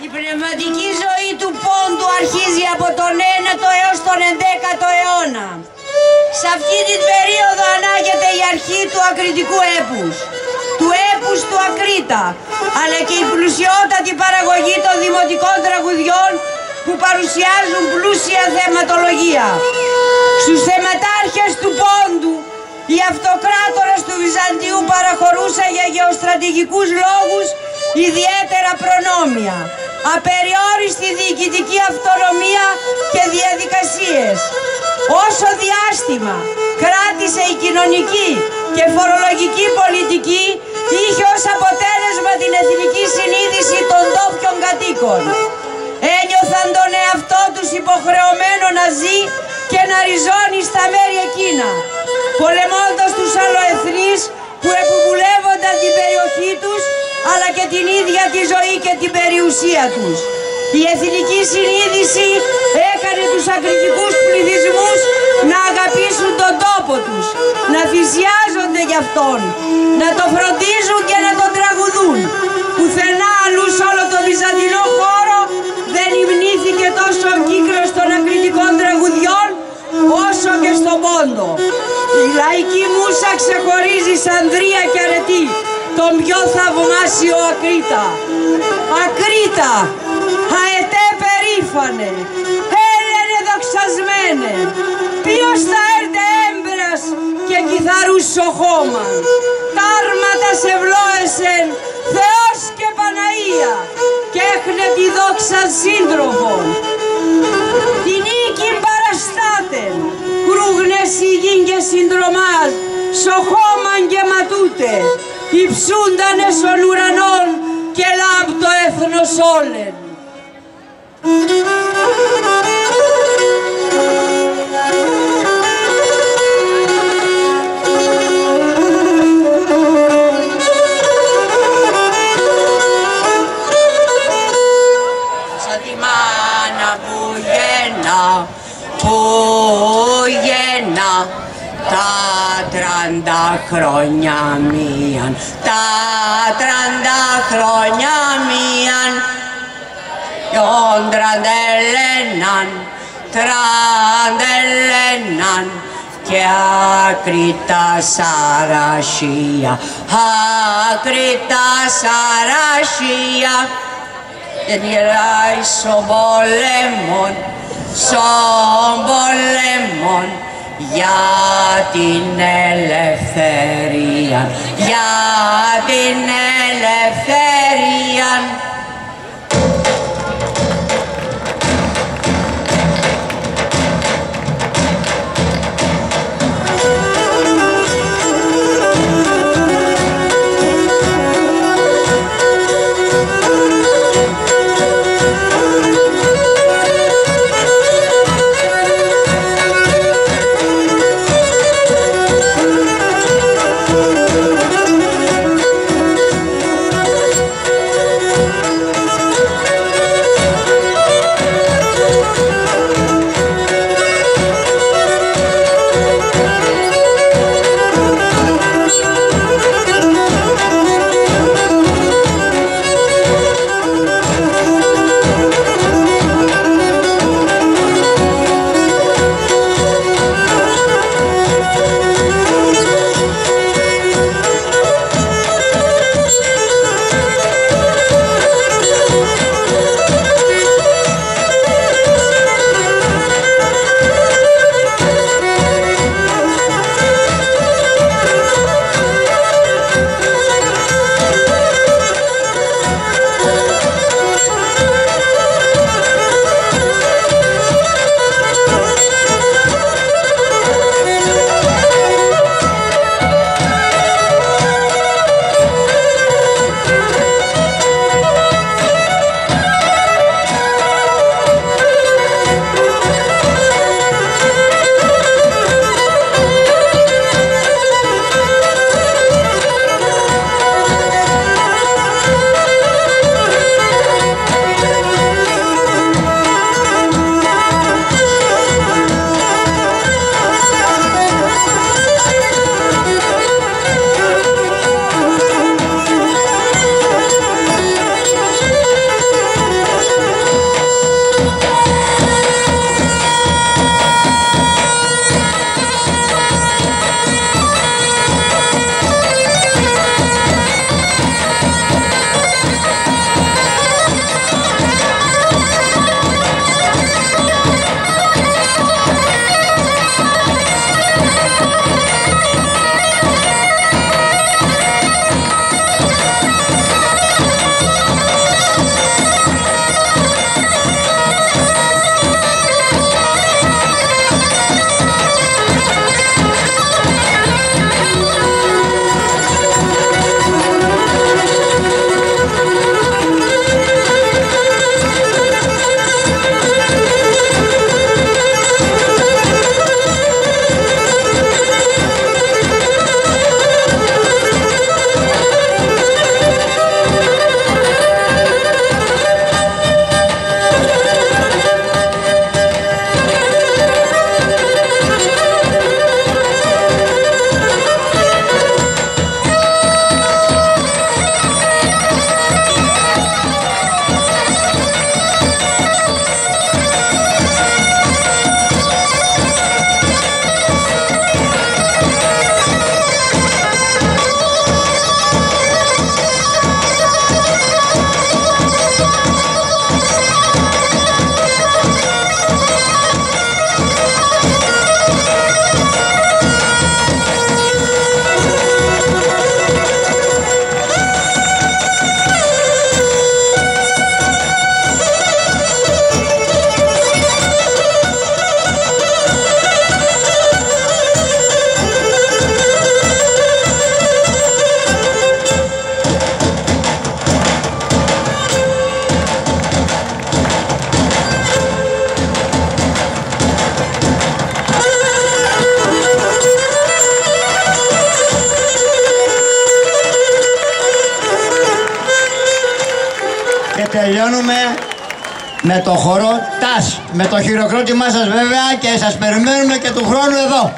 Η πνευματική ζωή του πόντου αρχίζει από τον 9ο έως τον 11ο αιώνα. Σε αυτή την περίοδο ανάγεται η αρχή του ακριτικού έπους, του έπους του Ακρίτα, αλλά και η πλουσιότατη παραγωγή των δημοτικών τραγουδιών που παρουσιάζουν πλούσια θεματολογία. Στους θεματάρχες του πόντου, οι αυτοκράτορες του Βυζαντίου παραχωρούσαν για γεωστρατηγικούς λόγους ιδιαίτερα προνόμια, απεριόριστη διοικητική αυτονομία και διαδικασίες. Όσο διάστημα κράτησε η κοινωνική και φορολογική πολιτική, είχε ως αποτέλεσμα την εθνική συνείδηση των ντόπιων κατοίκων. Ένιωθαν τον εαυτό τους υποχρεωμένο να ζει και να ριζώνει στα μέρη εκείνα, πολεμώντας τους αλλοεθνείς που επουβουλεύονταν την περιοχή τους, αλλά και την ίδια τη ζωή και την περιουσία τους. Η εθνική συνείδηση έκανε τους ακριτικούς πληθυσμούς να αγαπήσουν τον τόπο τους, να θυσιάζονται γι' αυτόν, να το φροντίζουν και να τον τραγουδούν. Πουθενά αλλού σε όλο το βυζαντινό χώρο δεν υμνήθηκε τόσο κύκλος των ακριτικών τραγουδιών όσο και στον Πόντο. Η λαϊκή μούσα ξεχωρίζει σανδρία και αρετή, τον πιο θαυμάσιο Ακρίτα. Ακρίτα, αετέ περήφανε, Έλενε δοξασμένε, ποιος θα έρτε έμπρας και κιθαρούς σοχόμαν, τάρματα σε βλόεσεν, Θεός και Παναία, και έχνε τη δόξα σύντροφων. Τη νίκη παραστάτεν, κρούγνες υγιήν και συντρομάς, σοχόμαν και ματούτε, υψούντανε στον ουρανόν και λάμπτο έθνος όλεν. Σαν τη μάνα που γένα τα 30 χρόνια μίαν, τα 30 χρόνια μίαν, τραντελέναν, τραντελέναν, και Ακρίτα Σαρασία, Ακρίτα Σαρασία, δεν γελάει στον πόλεμον, στον πόλεμον, για την ελευθερία, για την ελευθερία. τελειώνουμε με το χορό ΤΑΣ. Με το χειροκρότημά σας βέβαια και σας περιμένουμε και του χρόνου εδώ.